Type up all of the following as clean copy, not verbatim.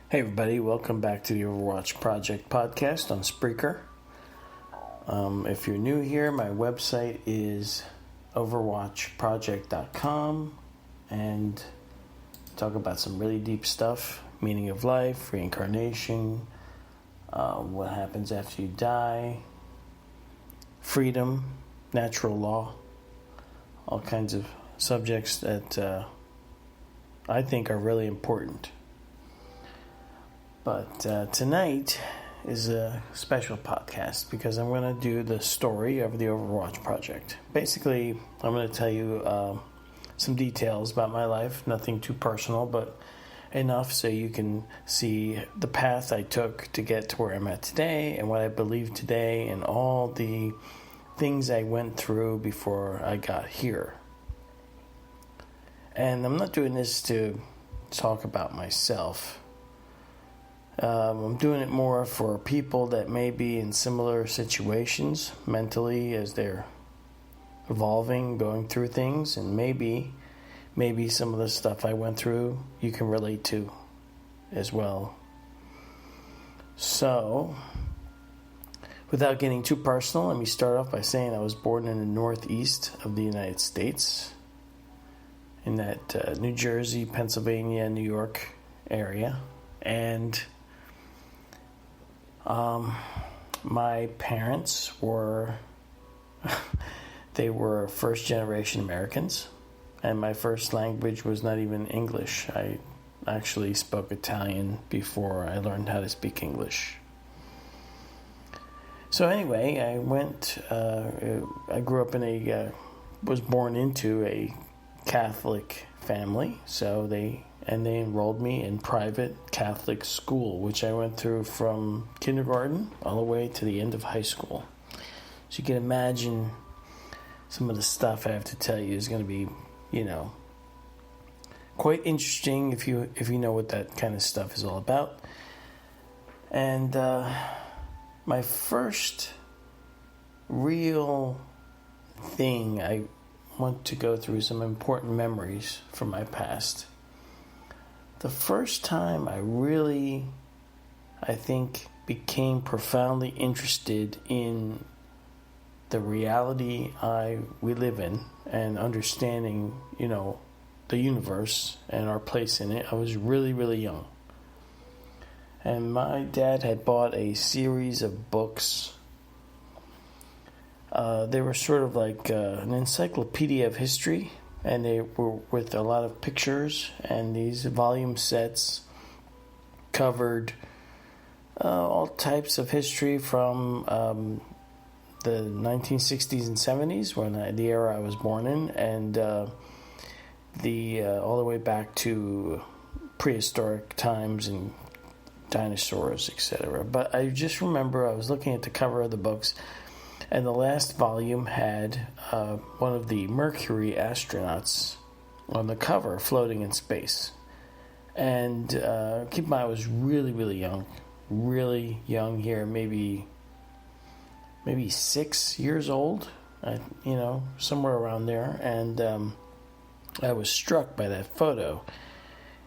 Hey everybody, welcome back to the Overwatch Project podcast on Spreaker. If you're new here, my website is overwatchproject.com and talk about some really deep stuff, meaning of life, reincarnation, what happens after you die, freedom, natural law, all kinds of subjects that I think are really important. But tonight is a special podcast because I'm going to do the story of the Overwatch project. Basically, I'm going to tell you some details about my life, nothing too personal, but enough so you can see the path I took to get to where I'm at today and what I believe today and all the things I went through before I got here. And I'm not doing this to talk about myself. I'm doing it more for people that may be in similar situations mentally as they're evolving, going through things, and maybe some of the stuff I went through you can relate to as well. So, without getting too personal, let me start off by saying I was born in the northeast of the United States, in that New Jersey, Pennsylvania, New York area, and my parents were first generation Americans, and my first language was not even English. I actually spoke Italian before I learned how to speak English. So anyway, I grew up was born into a Catholic family, so they enrolled me in private Catholic school, which I went through from kindergarten all the way to the end of high school. So you can imagine some of the stuff I have to tell you is going to be, quite interesting if you know what that kind of stuff is all about. And my first real thing, I want to go through some important memories from my past. The first time I think, became profoundly interested in the reality we live in and understanding, the universe and our place in it, I was really, really young. And my dad had bought a series of books. They were sort of like an encyclopedia of history, and they were with a lot of pictures, and these volume sets covered all types of history from the 1960s and 70s, the era I was born in, and all the way back to prehistoric times and dinosaurs, etc. But I just remember I was looking at the cover of the books, and the last volume had one of the Mercury astronauts on the cover floating in space. And keep in mind, I was really, really young here, maybe 6 years old, somewhere around there. And I was struck by that photo,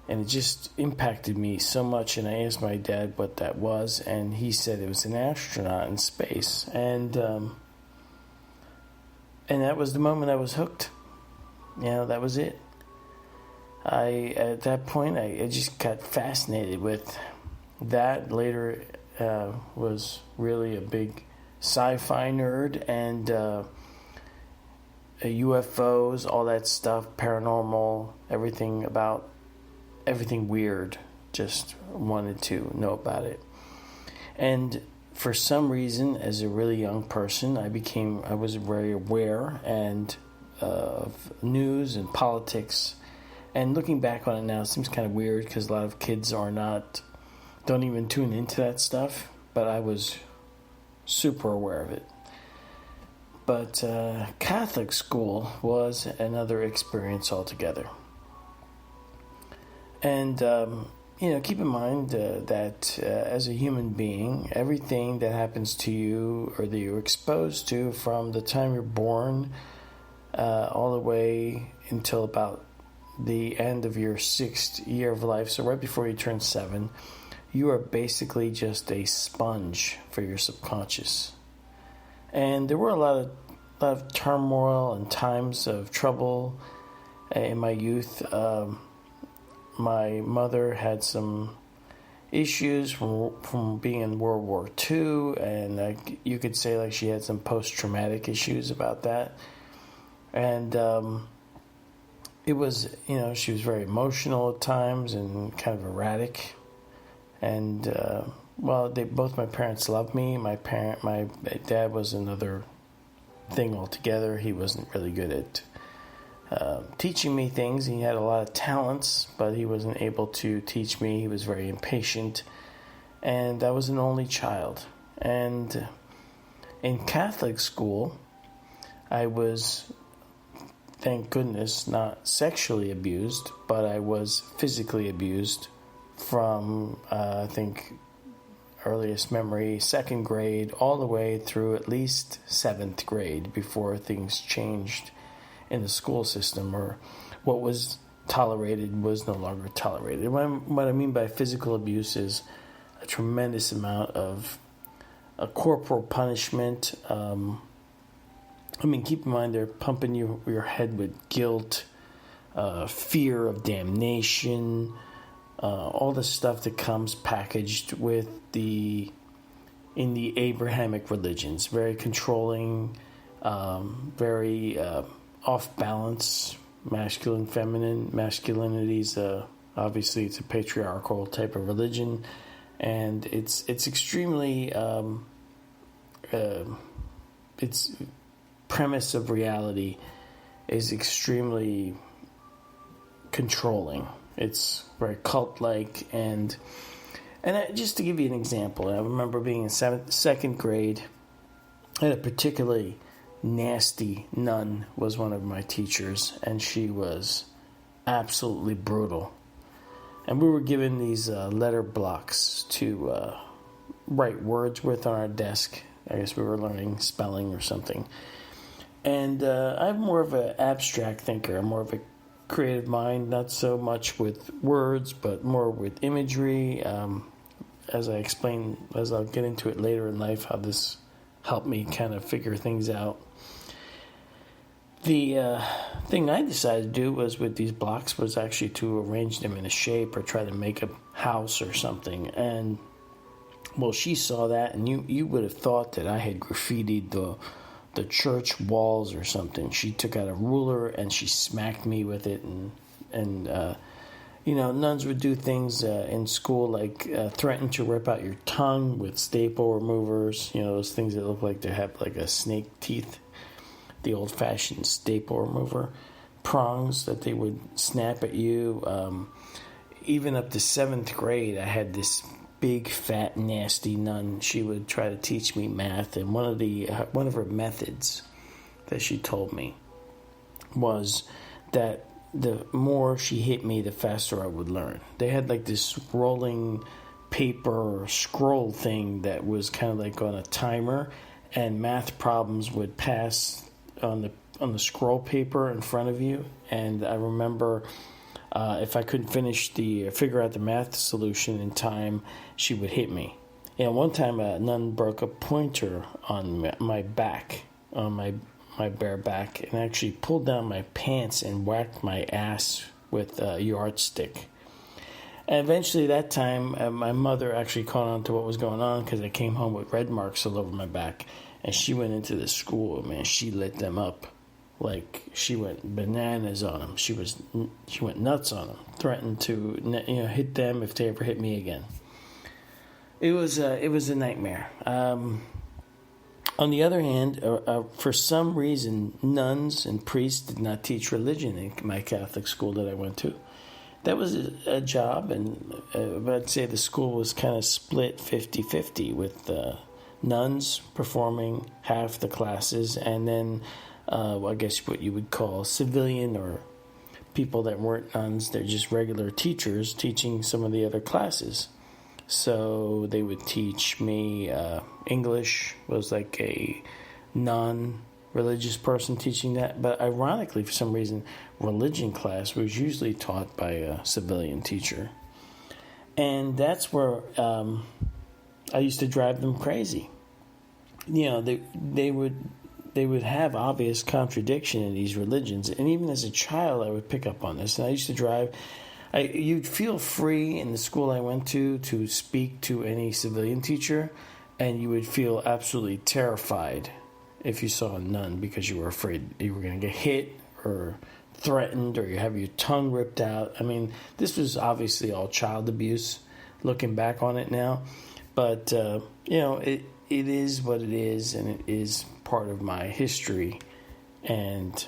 and it just impacted me so much. And I asked my dad what that was, and he said it was an astronaut in space. And that was the moment I was hooked. That was it. At that point, I just got fascinated with that. Later, was really a big sci-fi nerd, and UFOs, all that stuff, paranormal, everything weird. Just wanted to know about it. And for some reason, as a really young person, I was very aware of news and politics. And looking back on it now, it seems kind of weird because a lot of kids don't even tune into that stuff. But I was super aware of it. But Catholic school was another experience altogether. And keep in mind that as a human being, everything that happens to you or that you're exposed to from the time you're born all the way until about the end of your 6th year of life, so right before you turn 7, you are basically just a sponge for your subconscious. And there were a lot of turmoil and times of trouble in my youth. My mother had some issues from being in World War II, and you could say like she had some post-traumatic issues about that. And it was, she was very emotional at times and kind of erratic. And both my parents loved me. My dad was another thing altogether. He wasn't really good at teaching me things. He had a lot of talents, but he wasn't able to teach me. He was very impatient, and I was an only child. And in Catholic school, I was, thank goodness, not sexually abused, but I was physically abused from, I think, earliest memory, 2nd grade, all the way through at least 7th grade before things changed in the school system, or what was tolerated was no longer tolerated. What I mean by physical abuse is a tremendous amount of corporal punishment. Keep in mind they're pumping your head with guilt, fear of damnation, all the stuff that comes packaged in the Abrahamic religions. Very controlling, very off balance, masculine, feminine. Masculinity's obviously it's a patriarchal type of religion, and it's extremely its premise of reality is extremely controlling. It's very cult-like, and just to give you an example, I remember being in 2nd grade. I had a particularly nasty nun was one of my teachers, and she was absolutely brutal. And we were given these letter blocks to write words with on our desk. I guess we were learning spelling or something. And I'm more of an abstract thinker. I'm more of a creative mind, not so much with words, but more with imagery. As I'll get into it later in life, how this helped me kind of figure things out. The thing I decided to do was with these blocks was actually to arrange them in a shape or try to make a house or something. And well, she saw that, and you would have thought that I had graffitied the church walls or something. She took out a ruler and she smacked me with it, and nuns would do things in school like threaten to rip out your tongue with staple removers. Those things that look like they have like a snake teeth. The old-fashioned staple remover, prongs that they would snap at you. Even up to 7th grade, I had this big, fat, nasty nun. She would try to teach me math, and one of her methods that she told me was that the more she hit me, the faster I would learn. They had like this rolling paper scroll thing that was kind of like on a timer, and math problems would pass on the scroll paper in front of you. And I remember if I couldn't figure out the math solution in time, she would hit me. And one time a nun broke a pointer on my back, on my bare back, and actually pulled down my pants and whacked my ass with a yardstick. And eventually that time, my mother actually caught on to what was going on, because I came home with red marks all over my back. And she went into the school, man. She lit them up, like she went bananas on them. She went nuts on them. Threatened to, hit them if they ever hit me again. It was a nightmare. On the other hand, for some reason, nuns and priests did not teach religion in my Catholic school that I went to. That was a job, and I'd say the school was kind of split 50-50 with nuns performing half the classes, and then I guess what you would call civilian or people that weren't nuns, they're just regular teachers teaching some of the other classes. So they would teach me English, was like a non-religious person teaching that, but ironically for some reason religion class was usually taught by a civilian teacher. And that's where I used to drive them crazy. They would have obvious contradiction in these religions, and even as a child, I would pick up on this. And I used to drive. You'd feel free in the school I went to speak to any civilian teacher, and you would feel absolutely terrified if you saw a nun because you were afraid you were going to get hit or threatened or you have your tongue ripped out. I mean, this was obviously all child abuse, looking back on it now. But, it is what it is, and it is part of my history. And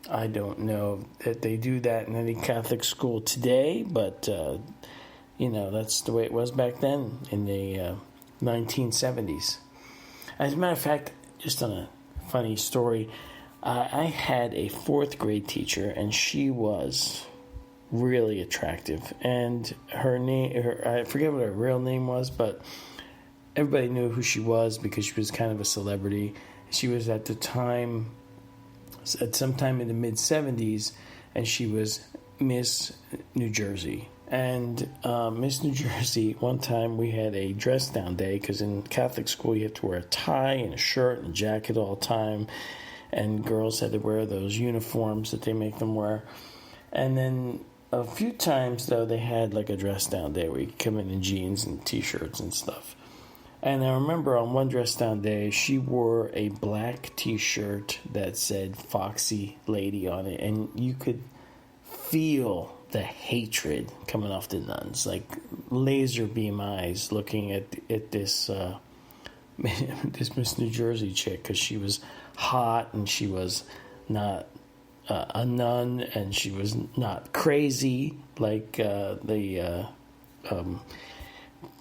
I don't know that they do that in any Catholic school today, but, that's the way it was back then in the 1970s. As a matter of fact, just on a funny story, I had a fourth grade teacher, and she was really attractive. And her name, I forget what her real name was, but everybody knew who she was because she was kind of a celebrity. She was at sometime in the mid-70s, and she was Miss New Jersey. And Miss New Jersey, one time we had a dress-down day, because in Catholic school you have to wear a tie and a shirt and a jacket all the time, and girls had to wear those uniforms that they make them wear. And then a few times, though, they had like a dress-down day where you could come in jeans and T-shirts and stuff. And I remember on one dress-down day, she wore a black T-shirt that said Foxy Lady on it, and you could feel the hatred coming off the nuns, like laser beam eyes looking at this this Miss New Jersey chick, because she was hot and she was not a nun and she was not crazy like the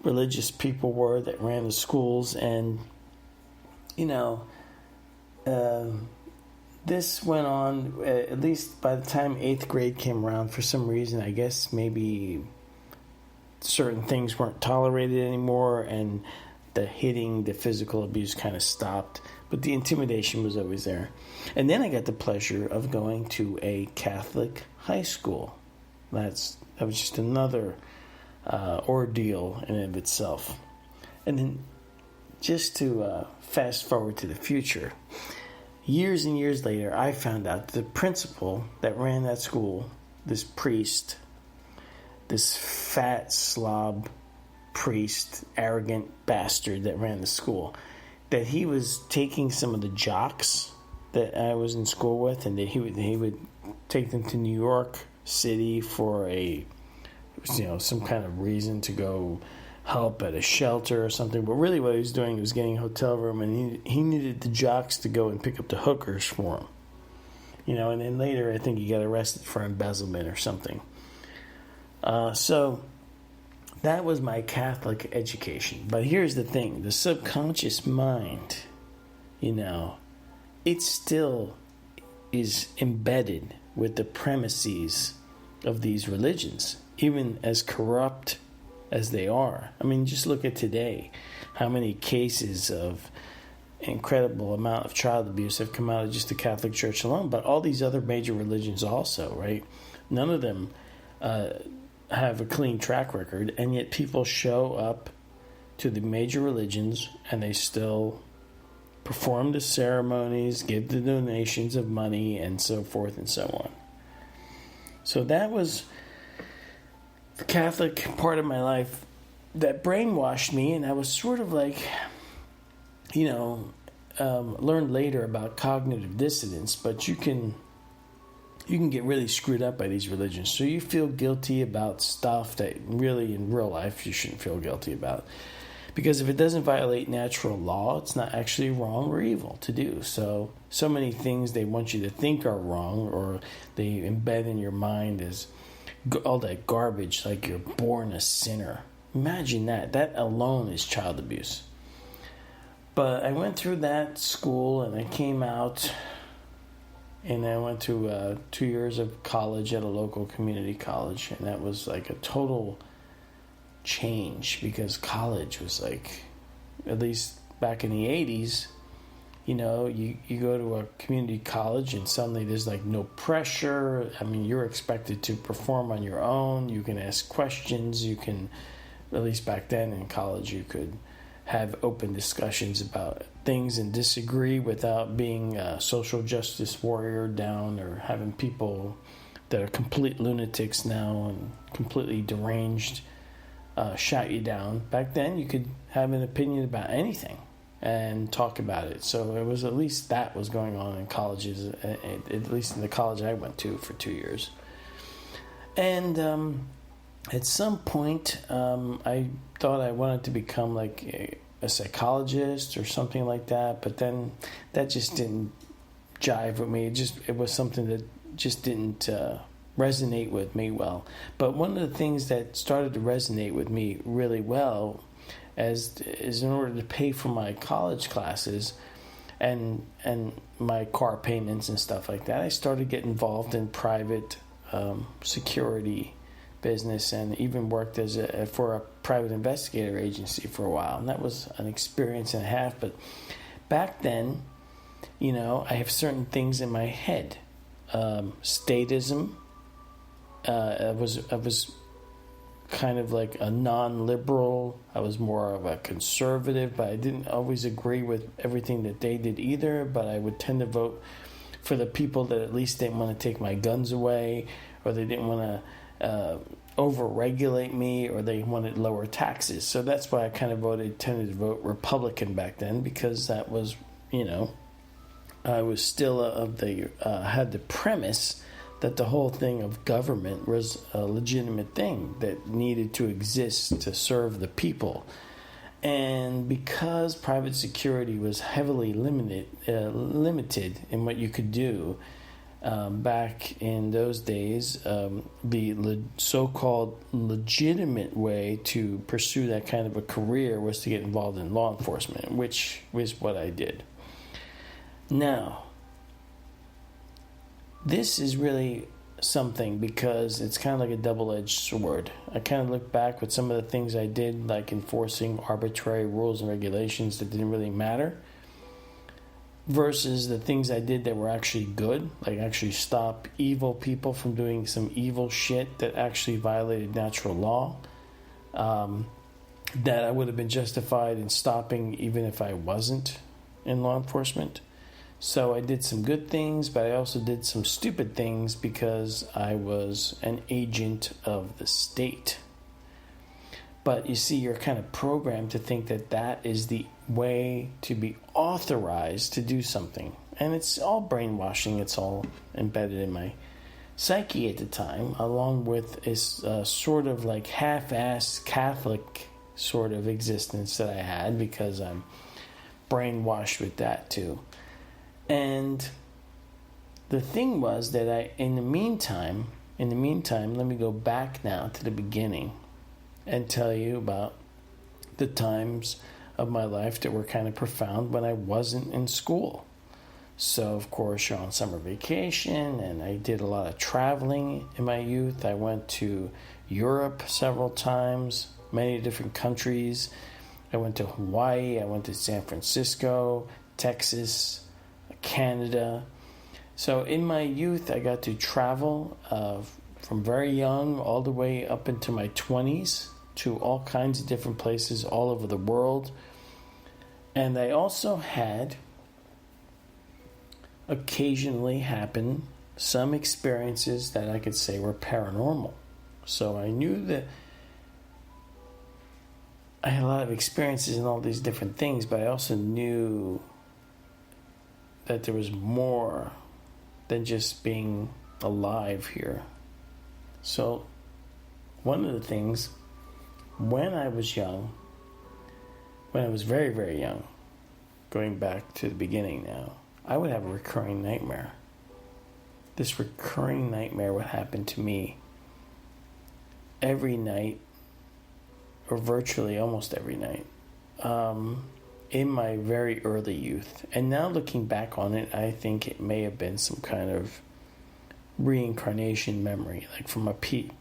religious people were that ran the schools. And this went on, at least by the time 8th grade came around. For some reason, I guess maybe certain things weren't tolerated anymore, and the hitting, the physical abuse kind of stopped, but the intimidation was always there. And then I got the pleasure of going to a Catholic high school. That was just another ordeal in and of itself. And then just to fast forward to the future, years and years later, I found out the principal that ran that school, this priest, this fat slob priest, arrogant bastard that ran the school, that he was taking some of the jocks that I was in school with, and that he would take them to New York City for some kind of reason to go help at a shelter or something. But really what he was doing was getting a hotel room, and he needed the jocks to go and pick up the hookers for him. And then later I think he got arrested for embezzlement or something. So that was my Catholic education. But here's the thing. The subconscious mind, it still is embedded with the premises of these religions, even as corrupt as they are. I mean, just look at today. How many cases of incredible amount of child abuse have come out of just the Catholic Church alone, but all these other major religions also, right? None of them have a clean track record, and yet people show up to the major religions and they still perform the ceremonies, give the donations of money, and so forth and so on. So that was the Catholic part of my life that brainwashed me, and I was sort of like, learned later about cognitive dissonance, but you can get really screwed up by these religions. So you feel guilty about stuff that really in real life you shouldn't feel guilty about. Because if it doesn't violate natural law, it's not actually wrong or evil to do. So many things they want you to think are wrong, or they embed in your mind as all that garbage, like you're born a sinner. Imagine that. That alone is child abuse. But I went through that school, and I came out, and I went to 2 years of college at a local community college, and that was like a total change, because college was like, at least back in the 80s, you go to a community college and suddenly there's like no pressure. I mean, you're expected to perform on your own. You can ask questions. You can, at least back then in college, you could have open discussions about things and disagree without being a social justice warrior down or having people that are complete lunatics now and completely deranged shout you down. Back then, you could have an opinion about anything and talk about it. So it was, at least that was going on in colleges, at least in the college I went to for 2 years. And at some point, I thought I wanted to become like a psychologist or something like that, but then that just didn't jive with me. It was something that just didn't resonate with me well. But one of the things that started to resonate with me really well is in order to pay for my college classes and my car payments and stuff like that, I started getting involved in private security business, and even worked for a private investigator agency for a while, and that was an experience and a half. But back then, I have certain things in my head. Statism. I was kind of like a non-liberal. I was more of a conservative, but I didn't always agree with everything that they did either. But I would tend to vote for the people that at least didn't want to take my guns away, or they didn't want to over-regulate me, or they wanted lower taxes. So that's why I kind of tended to vote Republican back then, because that was, I was still had the premise that the whole thing of government was a legitimate thing that needed to exist to serve the people. And because private security was heavily limited in what you could do, back in those days, the so-called legitimate way to pursue that kind of a career was to get involved in law enforcement, which was what I did. Now, this is really something, because it's kind of like a double-edged sword. I kind of look back with some of the things I did, like enforcing arbitrary rules and regulations that didn't really matter, versus the things I did that were actually good, like actually stop evil people from doing some evil shit that actually violated natural law, that I would have been justified in stopping even if I wasn't in law enforcement. So I did some good things, but I also did some stupid things because I was an agent of the state. But you see, you're kind of programmed to think that that is the way to be authorized to do something. And it's all brainwashing. It's all embedded in my psyche at the time, along with this sort of like half-assed Catholic sort of existence that I had, because I'm brainwashed with that too. And the thing was that in the meantime, let me go back now to the beginning and tell you about the times of my life that were kind of profound when I wasn't in school. So, of course, you're on summer vacation, and I did a lot of traveling in my youth. I went to Europe several times, many different countries. I went to Hawaii, I went to San Francisco, Texas, Canada. So in my youth, I got to travel from very young all the way up into my 20s to all kinds of different places all over the world. And I also had occasionally happen some experiences that I could say were paranormal. So I knew that I had a lot of experiences in all these different things, but I also knew that there was more than just being alive here. So one of the things, when I was young, when I was very, very young, going back to the beginning now, I would have a recurring nightmare. This recurring nightmare would happen to me every night, or virtually almost every night, in my very early youth. And now looking back on it, I think it may have been some kind of reincarnation memory, like from a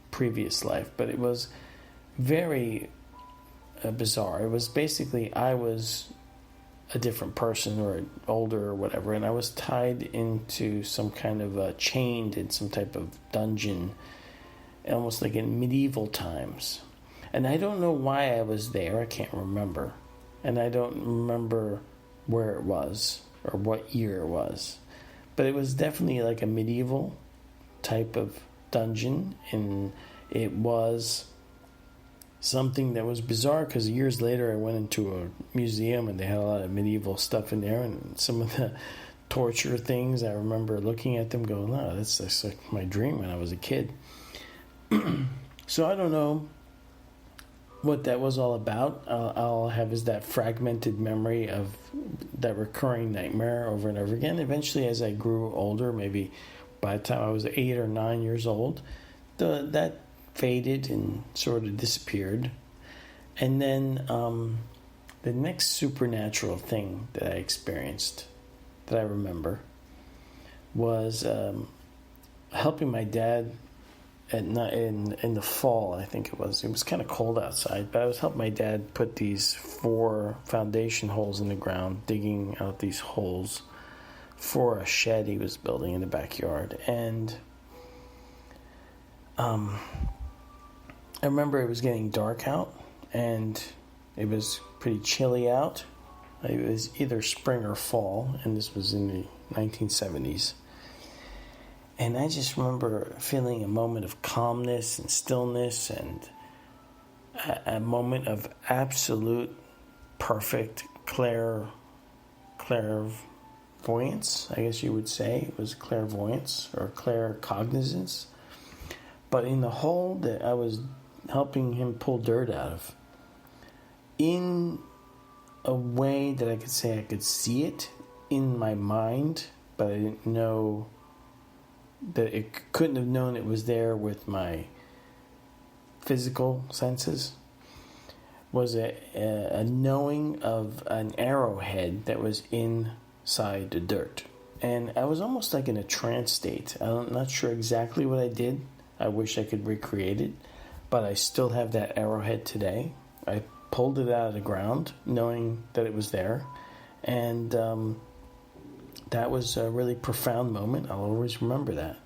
previous life. But it was very bizarre. It was basically, I was a different person or older or whatever, and I was tied into some kind of chained in some type of dungeon, almost like in medieval times. And I don't know why I was there. I can't remember. And I don't remember where it was or what year it was. But it was definitely like a medieval type of dungeon. And it was something that was bizarre because years later I went into a museum and they had a lot of medieval stuff in there. And some of the torture things, I remember looking at them going, no, that's like my dream when I was a kid. So I don't know what that was all about. I'll have is that fragmented memory of that recurring nightmare over and over again. Eventually, as I grew older, maybe by the time I was 8 or 9 years old, that faded and sort of disappeared. And then the next supernatural thing that I experienced, that I remember, was helping my dad at night in the fall. I think it was kind of cold outside, but I was helping my dad put these 4 foundation holes in the ground, digging out these holes for a shed he was building in the backyard. And I remember it was getting dark out and it was pretty chilly out. It was either spring or fall, and this was in the 1970s. And I just remember feeling a moment of calmness and stillness and a moment of absolute perfect clairvoyance, I guess you would say. It was clairvoyance or claircognizance. But in the hole that I was helping him pull dirt out of, in a way that I could say I could see it in my mind, but I didn't know that it couldn't have known it was there with my physical senses, was a knowing of an arrowhead that was inside the dirt. And I was almost like in a trance state. I'm not sure exactly what I did. I wish I could recreate it, but I still have that arrowhead today. I pulled it out of the ground knowing that it was there, and that was a really profound moment. I'll always remember that.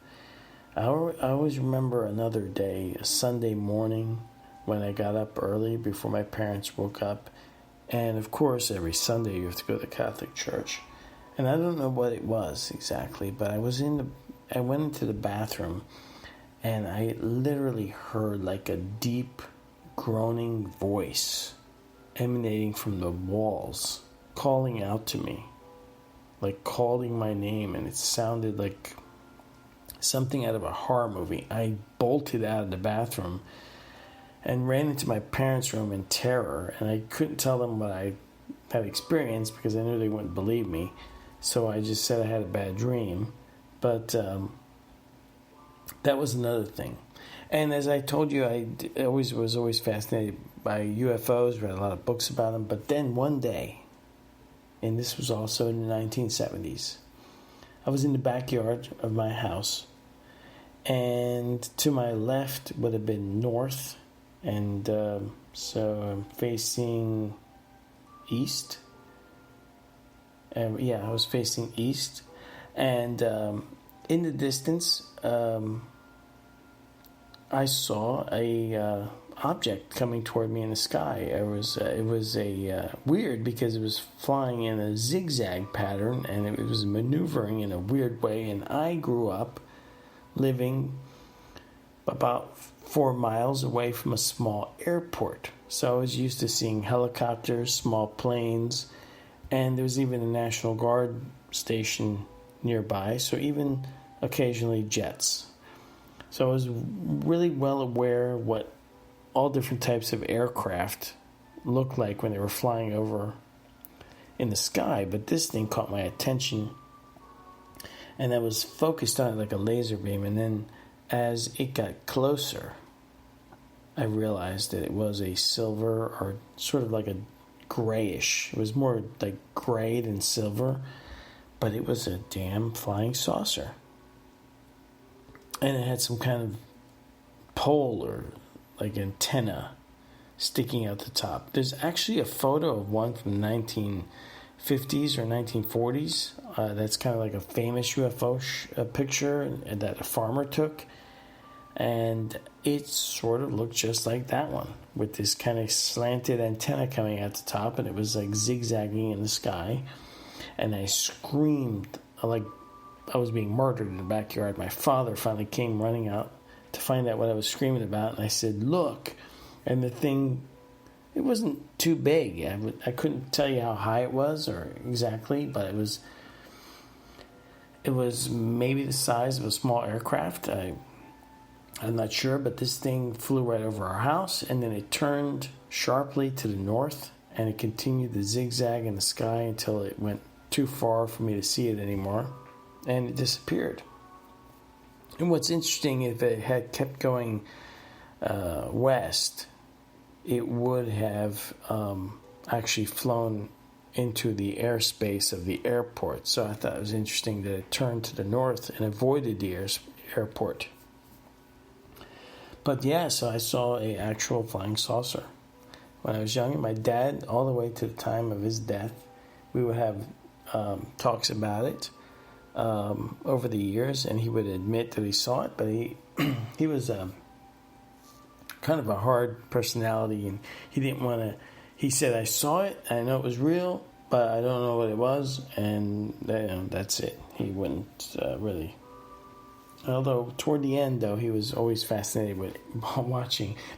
I always remember another day, a Sunday morning, when I got up early before my parents woke up. And of course, every Sunday you have to go to Catholic church. And I don't know what it was exactly, but I went into the bathroom and I literally heard like a deep groaning voice emanating from the walls, calling out to me, like calling my name, and it sounded like something out of a horror movie. I bolted out of the bathroom and ran into my parents' room in terror, and I couldn't tell them what I had experienced because I knew they wouldn't believe me. So I just said I had a bad dream. But that was another thing. And as I told you, I was always fascinated by UFOs, read a lot of books about them. But then one day, and this was also in the 1970s, I was in the backyard of my house, and to my left would have been north, and so I'm facing east. I was facing east, and in the distance, I saw a object coming toward me in the sky. It was weird because it was flying in a zigzag pattern and it was maneuvering in a weird way. And I grew up living about 4 miles away from a small airport, so I was used to seeing helicopters, small planes, and there was even a National Guard station nearby, so even occasionally jets. So I was really well aware what all different types of aircraft looked like when they were flying over in the sky. But this thing caught my attention, and I was focused on it like a laser beam. And then as it got closer, I realized that it was a silver, or sort of like a grayish. It was more like gray than silver, but it was a damn flying saucer. And it had some kind of pole or like antenna sticking out the top. There's actually a photo of one from the 50s or 1940s. That's kind of like a famous UFO picture that a farmer took. And it sort of looked just like that one, with this kind of slanted antenna coming out the top, and it was like zigzagging in the sky. And I screamed like I was being murdered in the backyard. My father finally came running out to find out what I was screaming about, and I said, "Look!" And the thing, it wasn't too big. I couldn't tell you how high it was or exactly, but it was maybe the size of a small aircraft. I'm not sure, but this thing flew right over our house, and then it turned sharply to the north, and it continued to zigzag in the sky until it went too far for me to see it anymore, and it disappeared. And what's interesting, if it had kept going west, it would have actually flown into the airspace of the airport. So I thought it was interesting that it turned to the north and avoided the airport. But yeah, so I saw an actual flying saucer when I was young. And my dad, all the way to the time of his death, we would have talks about it over the years, and he would admit that he saw it, but he was kind of a hard personality, and he didn't want to. He said, "I saw it, I know it was real, but I don't know what it was," and that's it. He wouldn't really. Although toward the end, though, he was always fascinated with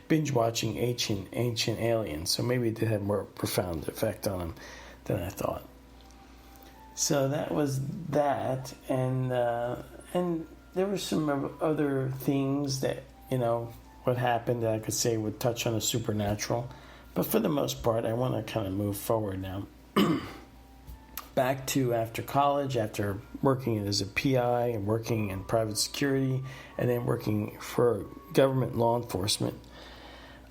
binge watching ancient aliens. So maybe it did have more profound effect on him than I thought. So that was that, and there were some other things that what happened that I could say would touch on the supernatural, but for the most part, I want to kind of move forward now. Back to after college, after working as a PI and working in private security, and then working for government law enforcement,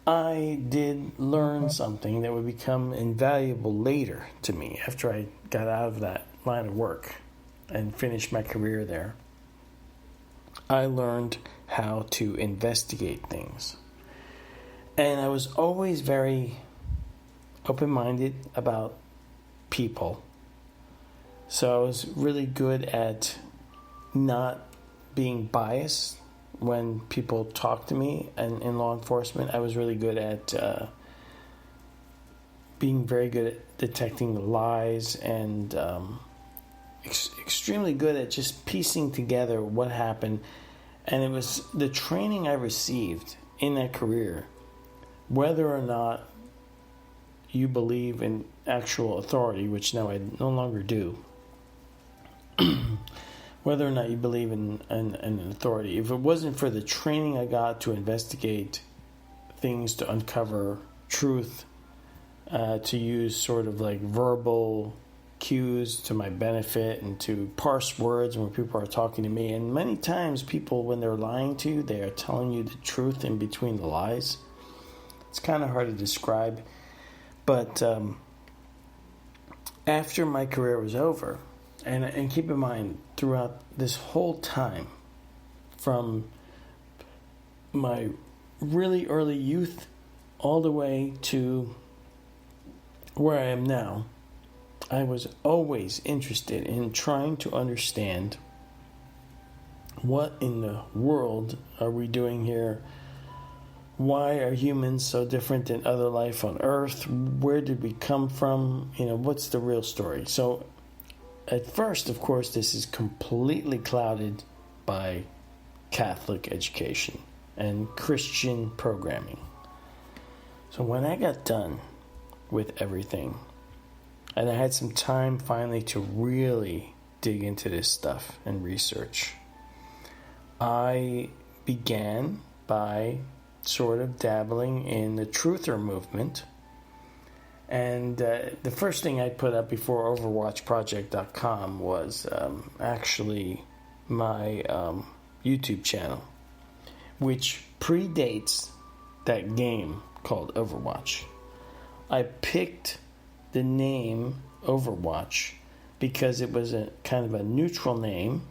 I did learn something that would become invaluable later to me after I got out of that line of work and finished my career there. I learned how to investigate things. And I was always very open-minded about people. So I was really good at not being biased when people talk to me, and in law enforcement I was really good at being very good at detecting the lies, and extremely good at just piecing together what happened. And it was the training I received in that career, whether or not you believe in actual authority, which now I no longer do, whether or not you believe in an authority. If it wasn't for the training I got to investigate things, to uncover truth, to use sort of like verbal cues to my benefit, and to parse words when people are talking to me. And many times people, when they're lying to you, they are telling you the truth in between the lies. It's kind of hard to describe. But after my career was over, and keep in mind, throughout this whole time, from my really early youth all the way to where I am now, I was always interested in trying to understand what in the world are we doing here? Why are humans so different than other life on Earth? Where did we come from? What's the real story? So at first, of course, this is completely clouded by Catholic education and Christian programming. So when I got done with everything, and I had some time finally to really dig into this stuff and research, I began by sort of dabbling in the truther movement. And the first thing I put up before overwatchproject.com was actually my YouTube channel, which predates that game called Overwatch. I picked the name Overwatch because it was a kind of a neutral name.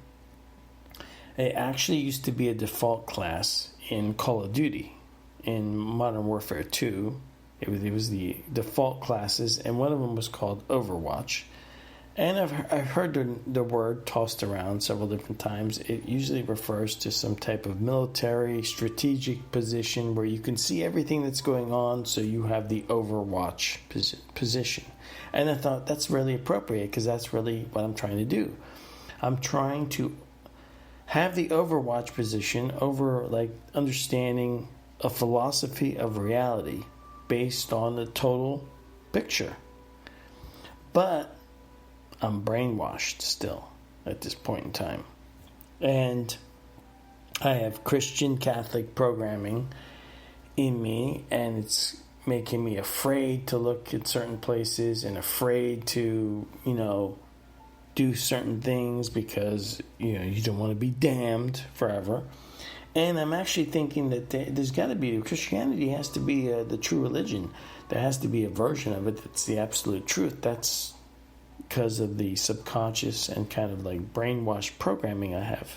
It actually used to be a default class in Call of Duty. In Modern Warfare 2, it was the default classes, and one of them was called Overwatch. And I've heard the word tossed around several different times. It usually refers to some type of military strategic position where you can see everything that's going on, so you have the Overwatch position. And I thought that's really appropriate because that's really what I'm trying to do. I'm trying to have the Overwatch position over like understanding a philosophy of reality based on the total picture. But I'm brainwashed still at this point in time. And I have Christian Catholic programming in me, and it's making me afraid to look at certain places and afraid to, do certain things because, you don't want to be damned forever. And I'm actually thinking that there's got to be, Christianity has to be the true religion. There has to be a version of it that's the absolute truth. That's because of the subconscious and kind of like brainwashed programming I have.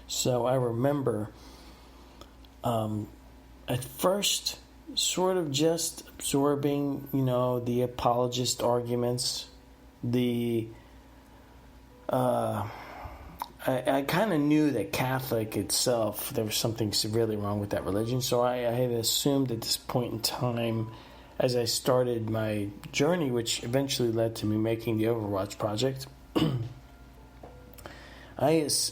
So I remember at first sort of just absorbing, the apologist arguments, I kind of knew that Catholic itself, there was something severely wrong with that religion. So I had assumed at this point in time, as I started my journey, which eventually led to me making the Overwatch project, I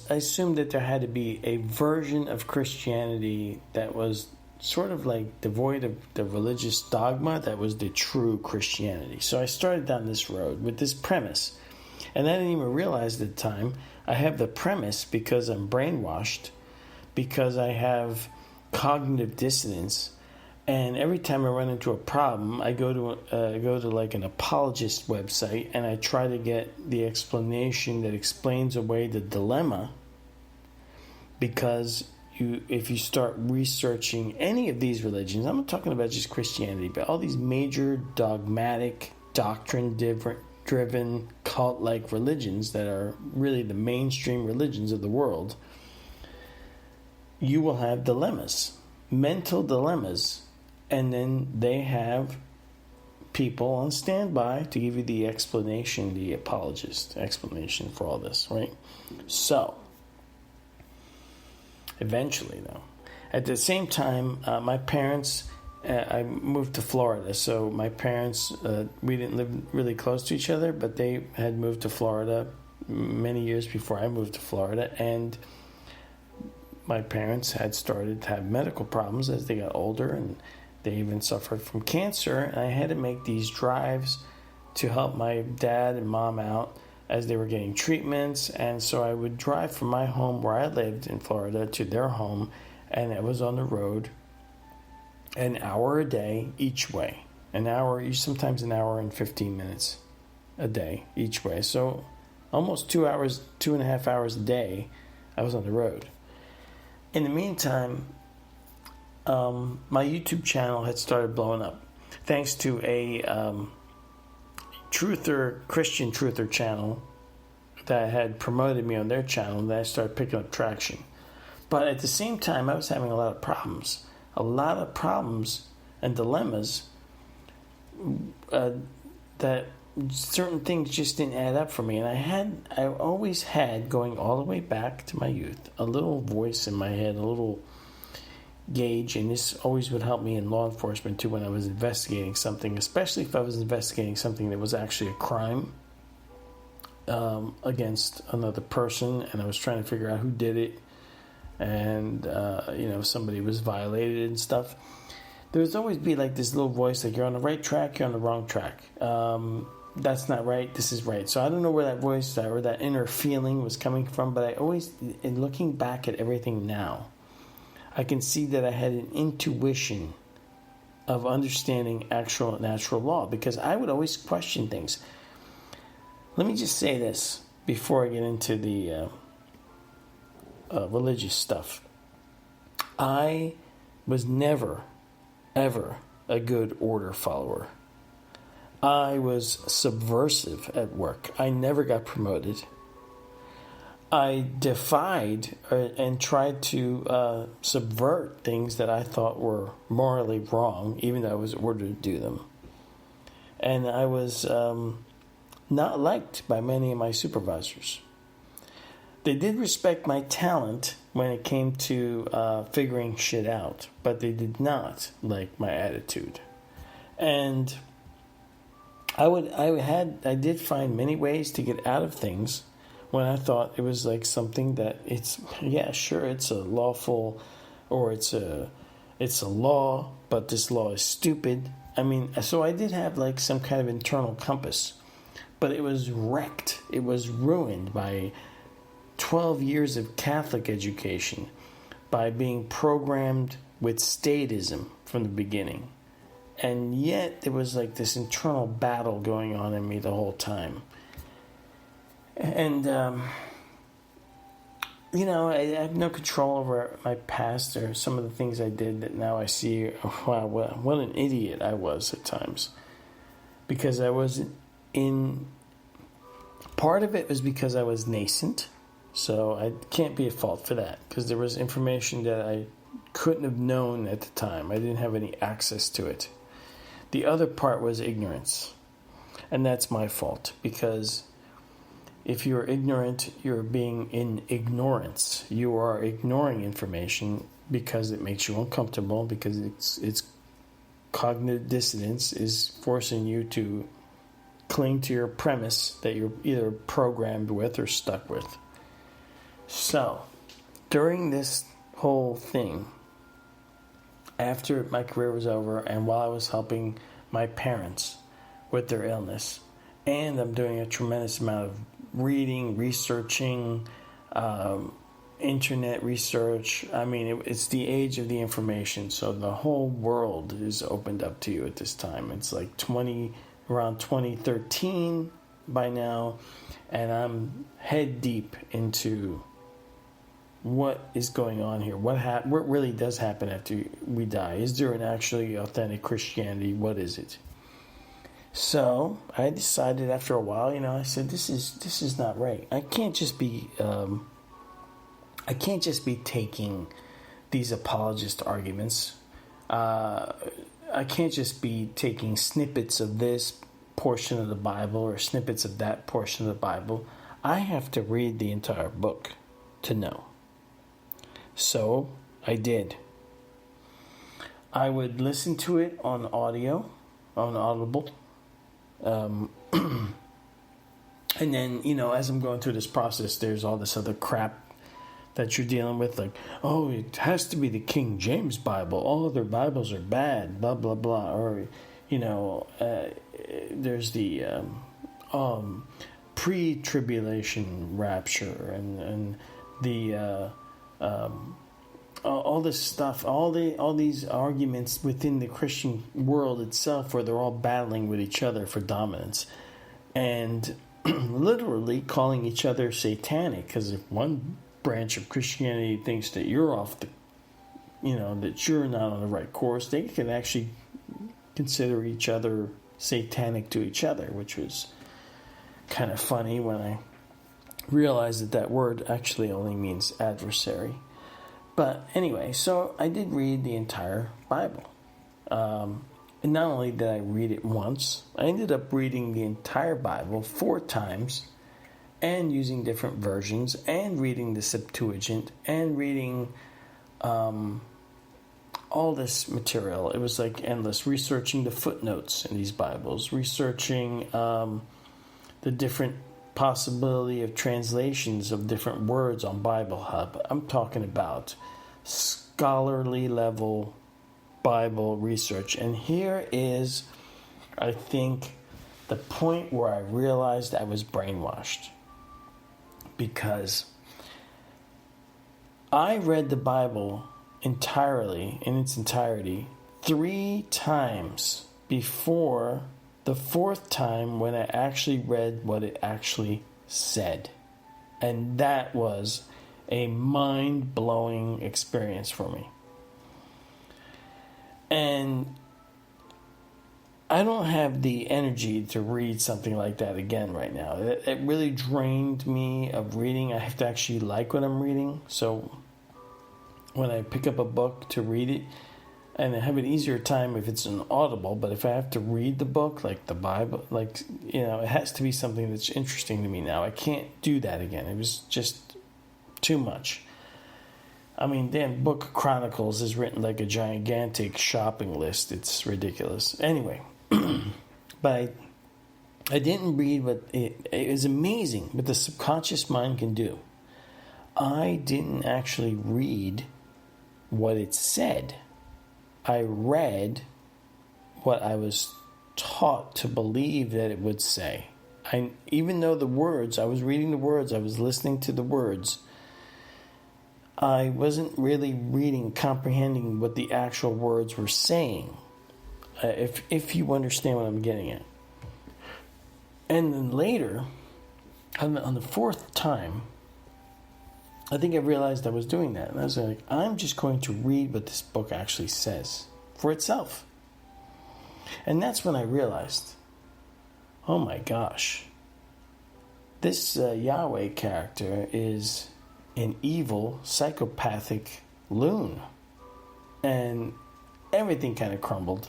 assumed that there had to be a version of Christianity that was sort of like devoid of the religious dogma that was the true Christianity. So I started down this road with this premise. And I didn't even realize at the time I have the premise because I'm brainwashed, because I have cognitive dissonance, and every time I run into a problem, I go to like an apologist website and I try to get the explanation that explains away the dilemma. Because if you start researching any of these religions, I'm not talking about just Christianity, but all these major dogmatic, doctrine-driven, cult-like religions that are really the mainstream religions of the world, you will have dilemmas, mental dilemmas, and then they have people on standby to give you the explanation, the apologist explanation for all this, right? So, eventually, though, at the same time, my parents, I moved to Florida, so my parents, we didn't live really close to each other, but they had moved to Florida many years before I moved to Florida, and my parents had started to have medical problems as they got older, and they even suffered from cancer, and I had to make these drives to help my dad and mom out as they were getting treatments. And so I would drive from my home where I lived in Florida to their home, and I was on the road an hour a day each way. Sometimes an hour and 15 minutes a day each way. So almost 2.5 hours a day I was on the road. In the meantime, my YouTube channel had started blowing up thanks to a Christian truther channel that had promoted me on their channel, and I started picking up traction. But at the same time, I was having a lot of problems and dilemmas that certain things just didn't add up for me. And I always had, going all the way back to my youth, a little voice in my head, a little gauge, and this always would help me in law enforcement too when I was investigating something, especially if I was investigating something that was actually a crime against another person, and I was trying to figure out who did it, and somebody was violated and stuff. There would always be like this little voice, like, you're on the right track, you're on the wrong track. That's not right, this is right. So I don't know where that voice or that inner feeling was coming from, but I always, in looking back at everything now, I can see that I had an intuition of understanding actual natural law, because I would always question things. Let me just say this before I get into the religious stuff. I was never, ever a good order follower. I was subversive at work. I never got promoted. I defied and tried to subvert things that I thought were morally wrong, even though I was ordered to do them. And I was not liked by many of my supervisors. They did respect my talent when it came to figuring shit out, but they did not like my attitude. And I did find many ways to get out of things when I thought it was like something that it's a lawful, or it's a law, but this law is stupid. I mean, so I did have like some kind of internal compass, but it was wrecked. It was ruined by 12 years of Catholic education, by being programmed with statism from the beginning. And yet there was like this internal battle going on in me the whole time. And, I have no control over my past or some of the things I did that now I see, wow, what an idiot I was at times. Because part of it was because I was nascent. So I can't be at fault for that, because there was information that I couldn't have known at the time. I didn't have any access to it. The other part was ignorance. And that's my fault, because if you're ignorant, you're being in ignorance. You are ignoring information because it makes you uncomfortable, because it's cognitive dissonance is forcing you to cling to your premise that you're either programmed with or stuck with. So, during this whole thing, after my career was over and while I was helping my parents with their illness, and I'm doing a tremendous amount of reading, researching, internet research. I mean, it's the age of the information, so the whole world is opened up to you at this time. It's like around 2013 by now, and I'm head deep into what is going on here. What really does happen after we die? Is there an actually authentic Christianity? What is it? So I decided after a while, I said, this is not right. I can't just be taking these apologist arguments. I can't just be taking snippets of this portion of the Bible or snippets of that portion of the Bible. I have to read the entire book to know. So I did. I would listen to it on audio, on Audible. And then, as I'm going through this process, there's all this other crap that you're dealing with, like, oh, it has to be the King James Bible. All other Bibles are bad, blah, blah, blah. Or, there's the pre-tribulation rapture and the all this stuff, all these arguments within the Christian world itself, where they're all battling with each other for dominance, and literally calling each other satanic. Because if one branch of Christianity thinks that you're off the, that you're not on the right course, they can actually consider each other satanic to each other, which was kind of funny when I realized that word actually only means adversary. But anyway, so I did read the entire Bible. And not only did I read it once, I ended up reading the entire Bible 4 times, and using different versions, and reading the Septuagint, and reading all this material. It was like endless, researching the footnotes in these Bibles, researching the different possibility of translations of different words on Bible Hub. I'm talking about scholarly level Bible research. And here is, I think, the point where I realized I was brainwashed. Because I read the Bible entirely, in its entirety, 3 times before the 4th time when I actually read what it actually said. And that was a mind-blowing experience for me. And I don't have the energy to read something like that again right now. It really drained me of reading. I have to actually like what I'm reading. So when I pick up a book to read it, And I have an easier time if it's an audible, but if I have to read the book, like the Bible, like, it has to be something that's interesting to me now. I can't do that again. It was just too much. I mean, damn, Book of Chronicles is written like a gigantic shopping list. It's ridiculous. Anyway, but I didn't read what it is amazing what the subconscious mind can do. I didn't actually read what it said. I read what I was taught to believe that it would say. Even though the words, I was reading the words, I was listening to the words, I wasn't really reading, comprehending what the actual words were saying. If you understand what I'm getting at. And then later, on the fourth time, I think I realized I was doing that. And I was like, I'm just going to read what this book actually says for itself. And that's when I realized, oh my gosh, this Yahweh character is an evil, psychopathic loon. And everything kind of crumbled.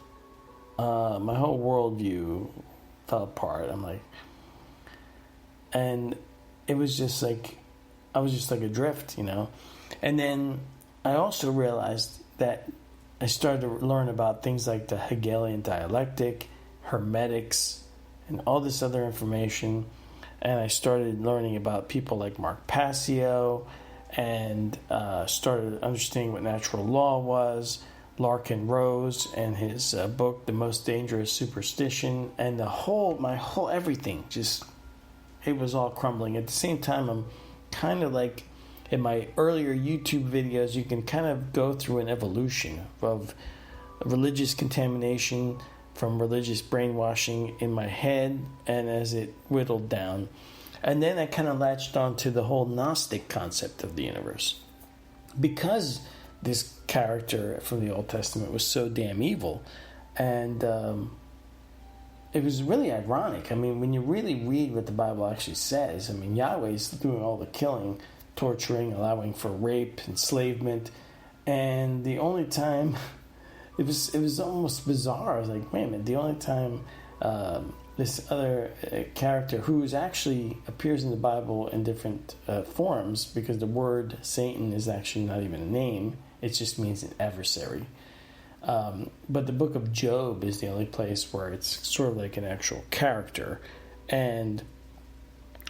My whole worldview fell apart. I'm like, and it was just like, I was just like adrift, And then I also realized that I started to learn about things like the Hegelian dialectic, hermetics, and all this other information. And I started learning about people like Mark Passio, and started understanding what natural law was, Larkin Rose and his book, The Most Dangerous Superstition, and my whole everything, just, it was all crumbling. At the same time, I'm kind of like, in my earlier YouTube videos, you can kind of go through an evolution of religious contamination from religious brainwashing in my head, and as it whittled down. And then I kind of latched on to the whole Gnostic concept of the universe. Because this character from the Old Testament was so damn evil, and it was really ironic. I mean, when you really read what the Bible actually says, I mean, Yahweh's doing all the killing, torturing, allowing for rape, enslavement, and the only time, it was almost bizarre. I was like, wait a minute, the only time this other character, who's actually appears in the Bible in different forms, because the word Satan is actually not even a name, it just means an adversary. But the book of Job is the only place where it's sort of like an actual character. And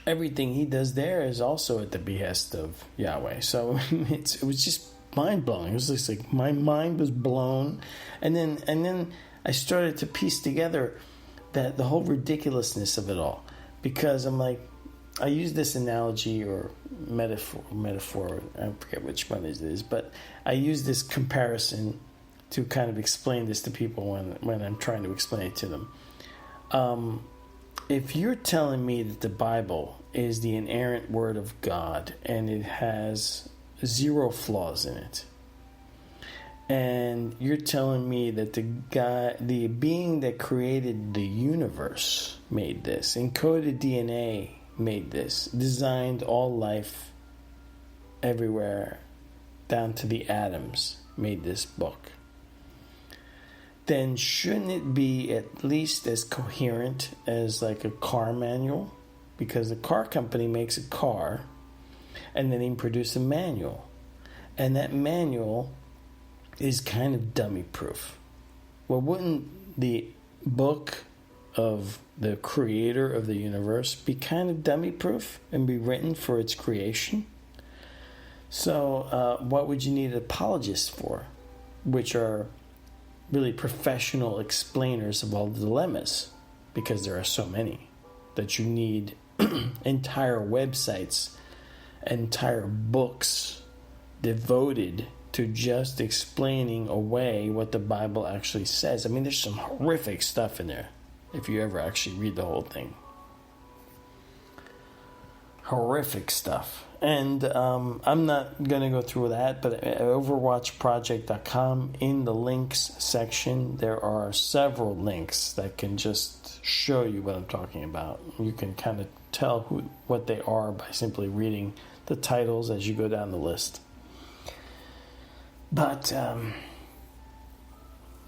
everything he does there is also at the behest of Yahweh. So it was just mind-blowing. It was just like my mind was blown. And then I started to piece together that the whole ridiculousness of it all. Because I'm like, I use this analogy or metaphor, I forget which one it is, but I use this comparison to kind of explain this to people when I'm trying to explain it to them. If you're telling me that the Bible is the inerrant word of God and it has 0 flaws in it, and you're telling me that the being that created the universe made this, encoded DNA made this, designed all life everywhere down to the atoms, made this book, then shouldn't it be at least as coherent as like a car manual? Because the car company makes a car and then they produce a manual. And that manual is kind of dummy proof. Well, wouldn't the book of the creator of the universe be kind of dummy proof and be written for its creation? So what would you need apologists for, which are really professional explainers of all the dilemmas, because there are so many that you need entire websites, entire books devoted to just explaining away what the Bible actually says. I mean, there's some horrific stuff in there if you ever actually read the whole thing. Horrific stuff. And I'm not going to go through that, but at overwatchproject.com, in the links section, there are several links that can just show you what I'm talking about. You can kind of tell what they are by simply reading the titles as you go down the list. But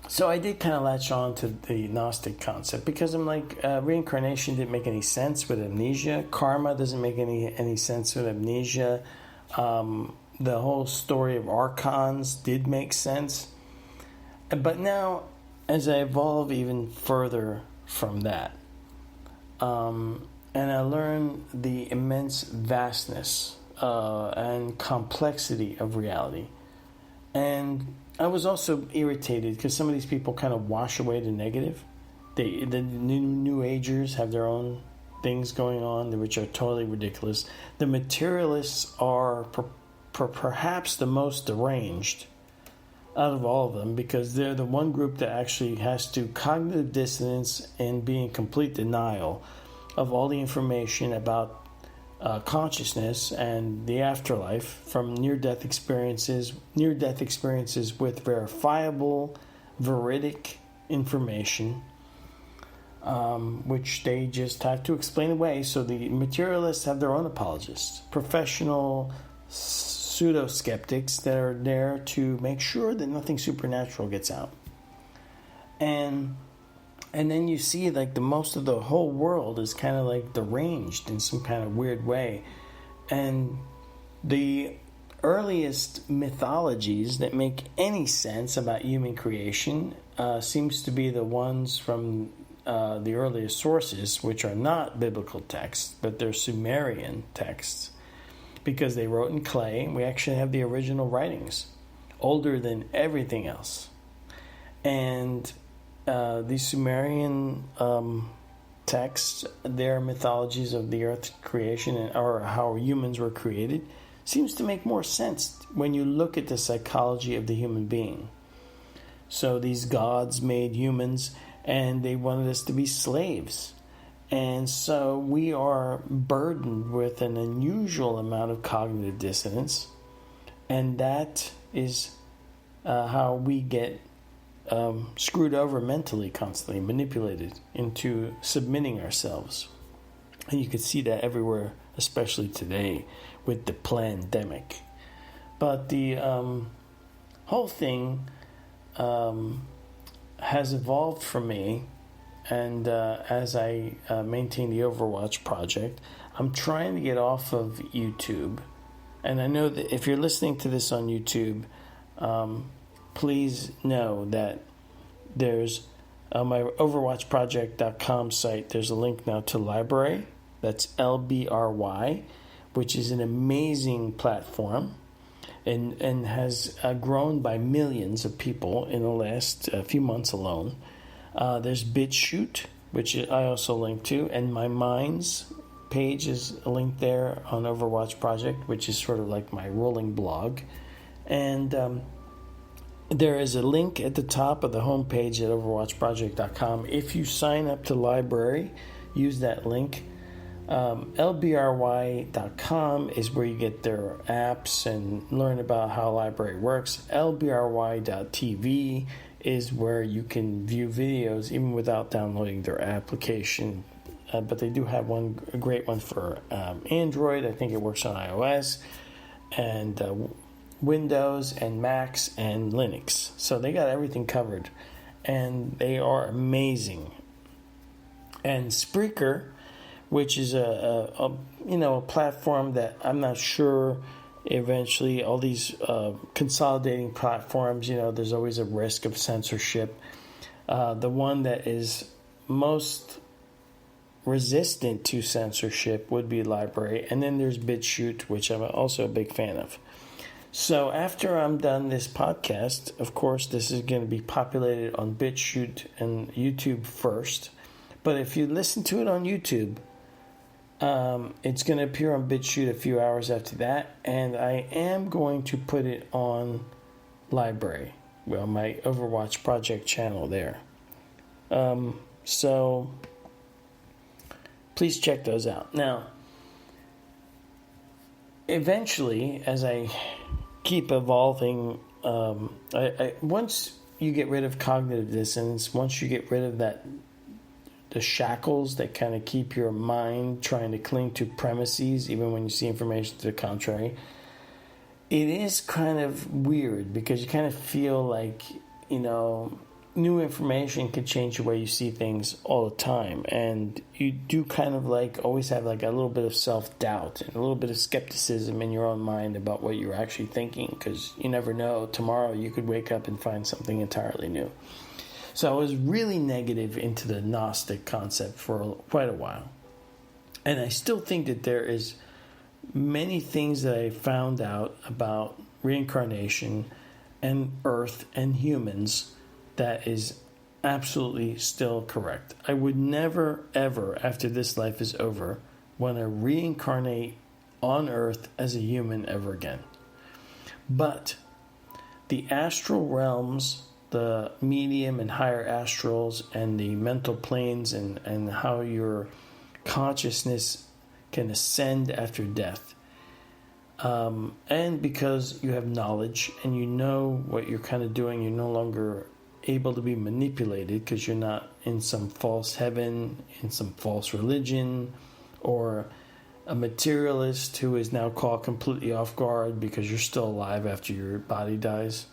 So I did kind of latch on to the Gnostic concept because I'm like, reincarnation didn't make any sense with amnesia. Karma doesn't make any sense with amnesia. The whole story of archons did make sense. But now, as I evolve even further from that, and I learn the immense vastness and complexity of reality, and I was also irritated because some of these people kind of wash away the negative. The new agers have their own things going on, which are totally ridiculous. The materialists are perhaps the most deranged out of all of them, because they're the one group that actually has to cognitive dissonance and be in complete denial of all the information about consciousness and the afterlife from near-death experiences with verifiable, veridic information, which they just have to explain away. So the materialists have their own apologists, professional pseudo-skeptics that are there to make sure that nothing supernatural gets out. And then you see like the most of the whole world is kind of like deranged in some kind of weird way. And the earliest mythologies that make any sense about human creation seems to be the ones from the earliest sources, which are not biblical texts, but they're Sumerian texts, because they wrote in clay. We actually have the original writings, older than everything else. And the Sumerian texts, their mythologies of the earth creation or how humans were created, seems to make more sense when you look at the psychology of the human being. So these gods made humans, and they wanted us to be slaves. And so we are burdened with an unusual amount of cognitive dissonance, and that is how we get screwed over mentally, constantly manipulated into submitting ourselves. And you can see that everywhere, especially today with the pandemic. But the whole thing has evolved for me, and as I maintain the Overwatch project, I'm trying to get off of YouTube. And I know that if you're listening to this on YouTube, please know that there's my overwatchproject.com site. There's a link now to Library. That's LBRY, which is an amazing platform and has grown by millions of people in the last few months alone. There's BitChute, which I also link to, and my Minds page is linked there on Overwatch Project, which is sort of like my rolling blog. And there is a link at the top of the homepage at overwatchproject.com. If you sign up to Library, use that link. LBRY.com is where you get their apps and learn about how Library works. LBRY.tv is where you can view videos even without downloading their application. But they do have a great one for Android. I think it works on iOS and Windows and Macs and Linux. So they got everything covered, and they are amazing. And Spreaker, which is a platform that I'm not sure eventually all these consolidating platforms, there's always a risk of censorship. The one that is most resistant to censorship would be Library, and then there's BitChute, which I'm also a big fan of. So after I'm done this podcast, of course, this is going to be populated on BitChute and YouTube first. But if you listen to it on YouTube, it's going to appear on BitChute a few hours after that. And I am going to put it on Library, my Overwatch Project channel there. So please check those out. Now, eventually, as I keep evolving, once you get rid of cognitive dissonance, once you get rid of the shackles that kind of keep your mind trying to cling to premises even when you see information to the contrary, it is kind of weird because you kind of feel like new information can change the way you see things all the time, and you do kind of like always have like a little bit of self-doubt and a little bit of skepticism in your own mind about what you're actually thinking, because you never know, tomorrow you could wake up and find something entirely new. So I was really negative into the Gnostic concept for quite a while, and I still think that there is many things that I found out about reincarnation and Earth and humans that is absolutely still correct. I would never, ever, after this life is over, want to reincarnate on Earth as a human ever again. But the astral realms, the medium and higher astrals, and the mental planes, and how your consciousness can ascend after death. And because you have knowledge and you know what you're kind of doing, you're no longer able to be manipulated because you're not in some false heaven, in some false religion, or a materialist who is now caught completely off guard because you're still alive after your body dies.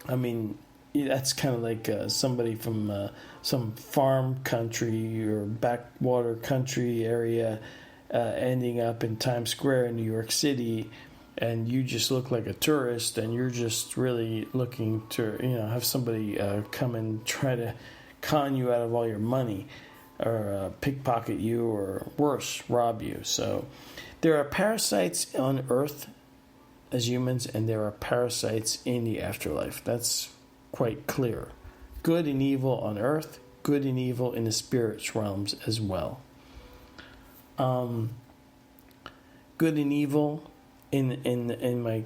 I mean, that's kind of like somebody from some farm country or backwater country area ending up in Times Square in New York City, and you just look like a tourist, and you're just really looking to, have somebody come and try to con you out of all your money, or pickpocket you, or worse, rob you. So there are parasites on Earth as humans, and there are parasites in the afterlife. That's quite clear. Good and evil on Earth, good and evil in the spirits realms as well. Good and evil in my,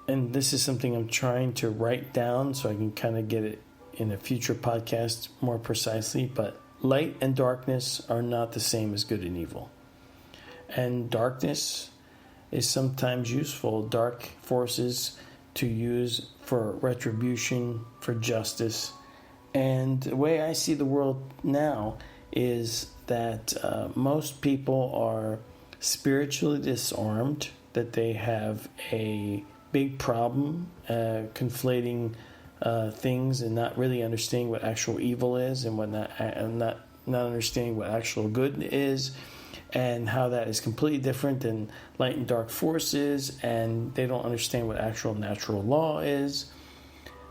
and this is something I'm trying to write down so I can kind of get it in a future podcast more precisely, but light and darkness are not the same as good and evil. And darkness is sometimes useful, dark forces to use for retribution, for justice. And the way I see the world now is that most people are spiritually disarmed, that they have a big problem conflating things and not really understanding what actual evil is, and not understanding what actual good is, and how that is completely different than light and dark forces, and they don't understand what actual natural law is.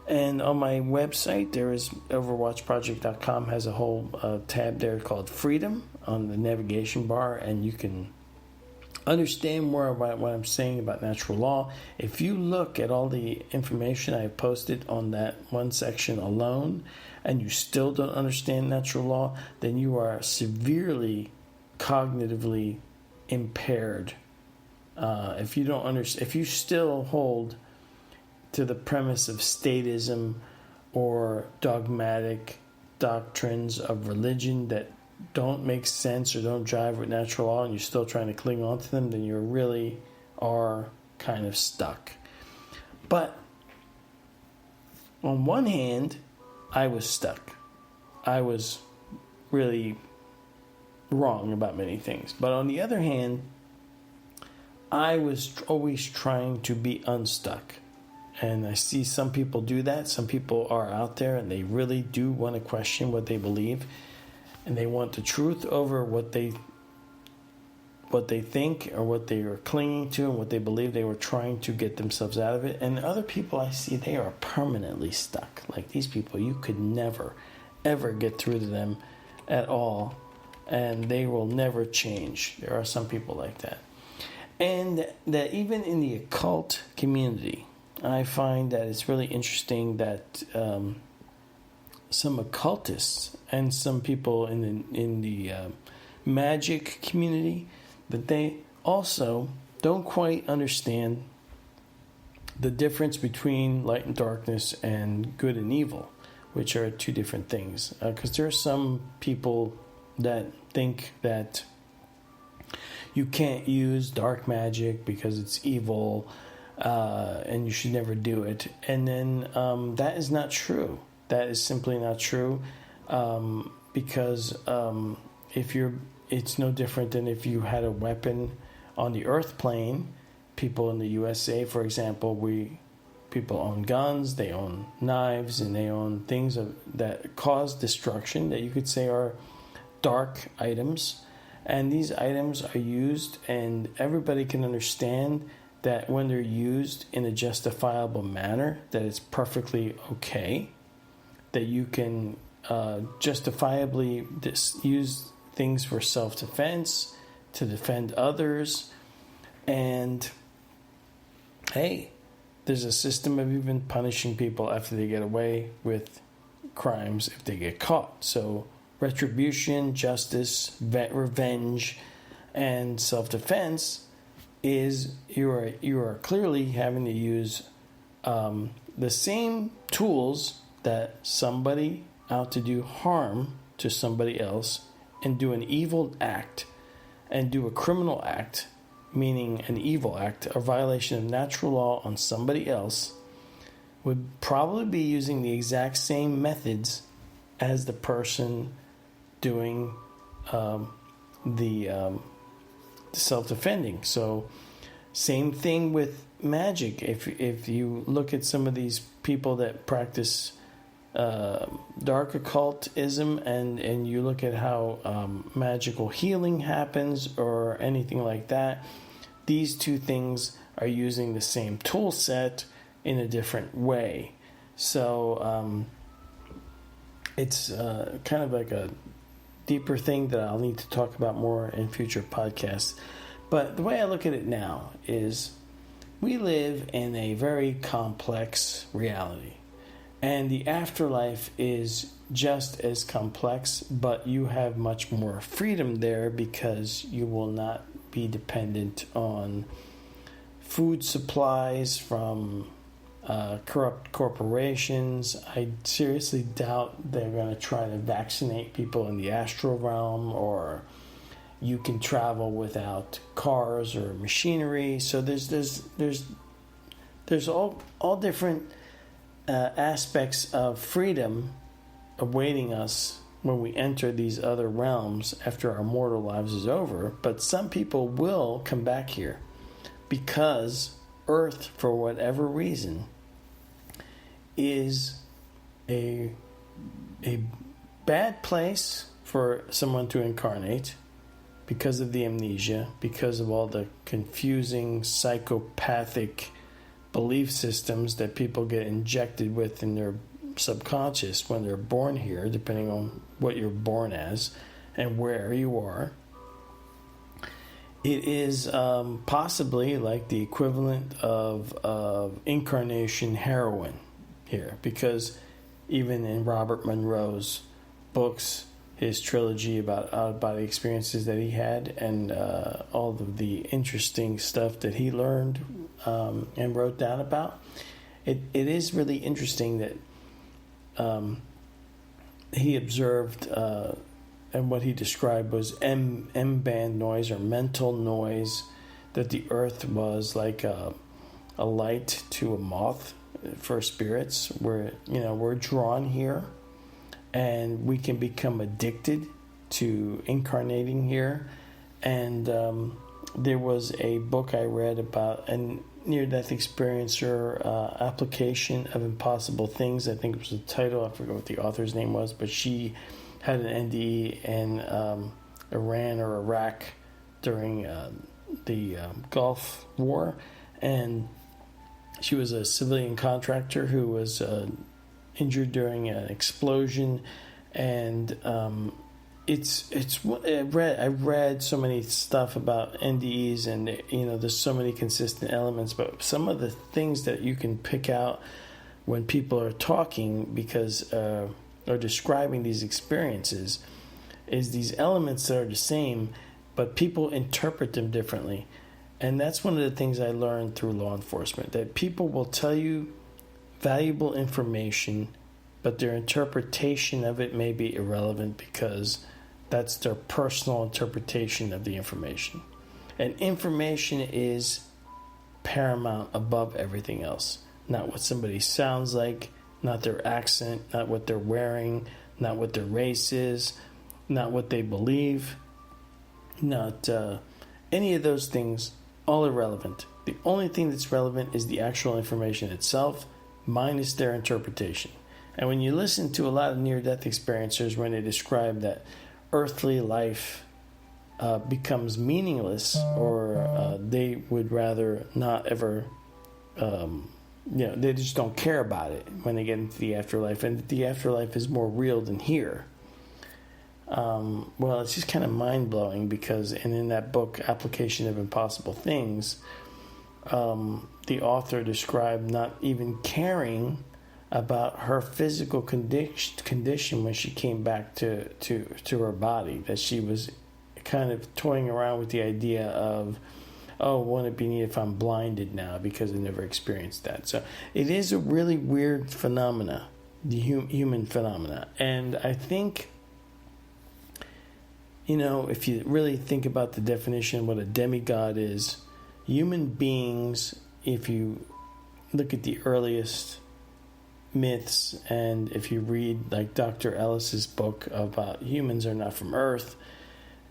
And on my website, there is overwatchproject.com has a whole tab there called Freedom on the navigation bar, and you can understand more about what I'm saying about natural law. If you look at all the information I have posted on that one section alone, and you still don't understand natural law, then you are severely cognitively impaired. If you don't if you still hold to the premise of statism or dogmatic doctrines of religion that don't make sense or don't jive with natural law, and you're still trying to cling on to them, then you really are kind of stuck. But on one hand, I was stuck. I was really wrong about many things. But on the other hand, I was always trying to be unstuck. And I see some people do that. Some people are out there and they really do want to question what they believe. And they want the truth over what they think or what they are clinging to and what they believe. They were trying to get themselves out of it. And other people I see, they are permanently stuck. Like these people, you could never, ever get through to them at all. And they will never change. There are some people like that. And that even in the occult community, I find that it's really interesting that some occultists and some people in the magic community, that they also don't quite understand the difference between light and darkness and good and evil, which are two different things. Because there are some people that think that you can't use dark magic because it's evil, and you should never do it. And then that is not true. That is simply not true, because it's no different than if you had a weapon on the earth plane. People in the USA, for example, people own guns, they own knives, and they own things that cause destruction that you could say are dark items. And these items are used, and everybody can understand that when they're used in a justifiable manner, that it's perfectly okay, that you can justifiably use things for self-defense, to defend others. And hey, there's a system of even punishing people after they get away with crimes if they get caught. So retribution, justice, revenge, and self-defense is you are clearly having to use the same tools that somebody out to do harm to somebody else and do an evil act and do a criminal act, meaning an evil act, a violation of natural law on somebody else, would probably be using the exact same methods as the person doing the self-defending. So same thing with magic. If you look at some of these people that practice dark occultism and you look at how magical healing happens or anything like that, these two things are using the same tool set in a different way. So it's kind of like a deeper thing that I'll need to talk about more in future podcasts. But the way I look at it now is we live in a very complex reality. And the afterlife is just as complex, but you have much more freedom there because you will not be dependent on food supplies from corrupt corporations. I seriously doubt they're going to try to vaccinate people in the astral realm, or you can travel without cars or machinery. So there's all different aspects of freedom awaiting us when we enter these other realms after our mortal lives is over. But some people will come back here because Earth, for whatever reason, is a bad place for someone to incarnate because of the amnesia, because of all the confusing psychopathic belief systems that people get injected with in their subconscious when they're born here, depending on what you're born as and where you are. It is possibly like the equivalent of incarnation heroin here, because even in Robert Monroe's books, his trilogy about out-of-body experiences that he had, and all of the interesting stuff that he learned and wrote down about, it is really interesting that he observed and what he described was M-band noise, or mental noise, that the earth was like a light to a moth for spirits, where we're drawn here and we can become addicted to incarnating here. And there was a book I read about a near-death experiencer application of impossible things. I think it was the title. I forget what the author's name was, but she had an NDE in Iran or Iraq during the Gulf War, and she was a civilian contractor who was injured during an explosion. And I read so many stuff about NDEs, and there's so many consistent elements, but some of the things that you can pick out when people are talking because or describing these experiences is these elements that are the same, but people interpret them differently. And that's one of the things I learned through law enforcement, that people will tell you valuable information, but their interpretation of it may be irrelevant because that's their personal interpretation of the information. And information is paramount above everything else. Not what somebody sounds like, not their accent, not what they're wearing, not what their race is, not what they believe, not any of those things, all irrelevant. The only thing that's relevant is the actual information itself, minus their interpretation. And when you listen to a lot of near-death experiencers, when they describe that earthly life becomes meaningless, or they would rather not ever, they just don't care about it when they get into the afterlife, and the afterlife is more real than here. Well, it's just kind of mind-blowing because, in that book, Application of Impossible Things, the author described not even caring about her physical condition when she came back to her body, that she was kind of toying around with the idea of, oh, won't it be neat if I'm blinded now because I never experienced that. So it is a really weird phenomena, the human phenomena. And I think, if you really think about the definition of what a demigod is, human beings, if you look at the earliest myths, and if you read like Dr. Ellis's book about humans are not from Earth,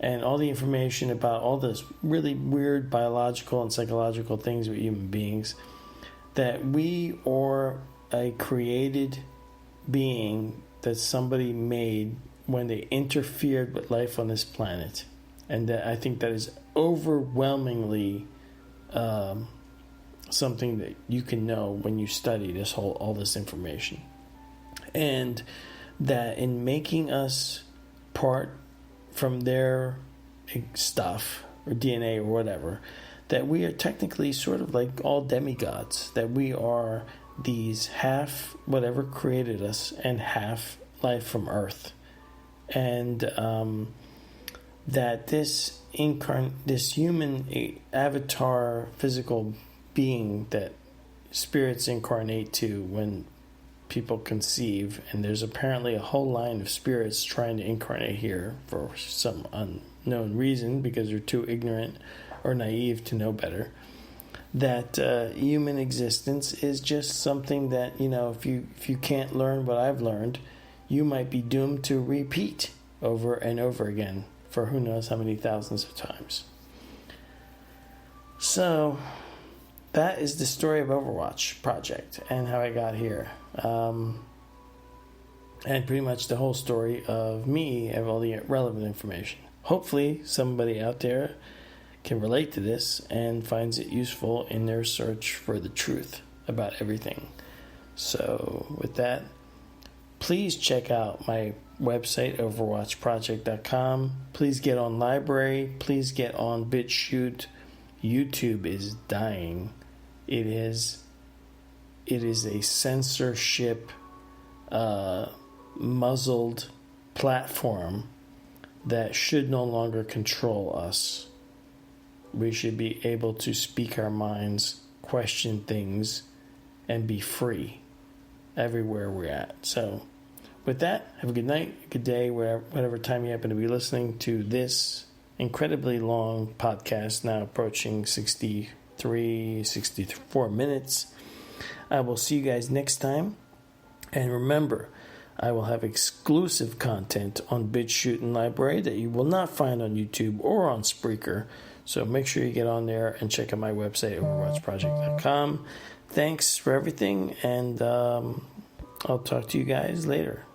and all the information about all those really weird biological and psychological things with human beings, that we are a created being that somebody made when they interfered with life on this planet. And that I think that is overwhelmingly something that you can know when you study all this information. And that in making us part from their stuff or DNA or whatever, that we are technically sort of like all demigods, that we are these half whatever created us and half life from Earth. And that this human avatar physical being that spirits incarnate to when people conceive, and there's apparently a whole line of spirits trying to incarnate here for some unknown reason because they're too ignorant or naive to know better, that human existence is just something that, if you can't learn what I've learned, you might be doomed to repeat over and over again for who knows how many thousands of times. So that is the story of Overwatch project and how I got here. And pretty much the whole story of me and all the relevant information. Hopefully somebody out there can relate to this and finds it useful in their search for the truth about everything. So with that, please check out my website, overwatchproject.com. Please get on Library. Please get on BitChute. YouTube is dying. It is a censorship muzzled platform that should no longer control us. We should be able to speak our minds, question things, and be free everywhere we're at. So with that, have a good night, good day, whatever time you happen to be listening to this incredibly long podcast, now approaching 64 minutes. I will see you guys next time. And remember, I will have exclusive content on BitChute and Library that you will not find on YouTube or on Spreaker. So make sure you get on there and check out my website, overwatchproject.com. Thanks for everything, and I'll talk to you guys later.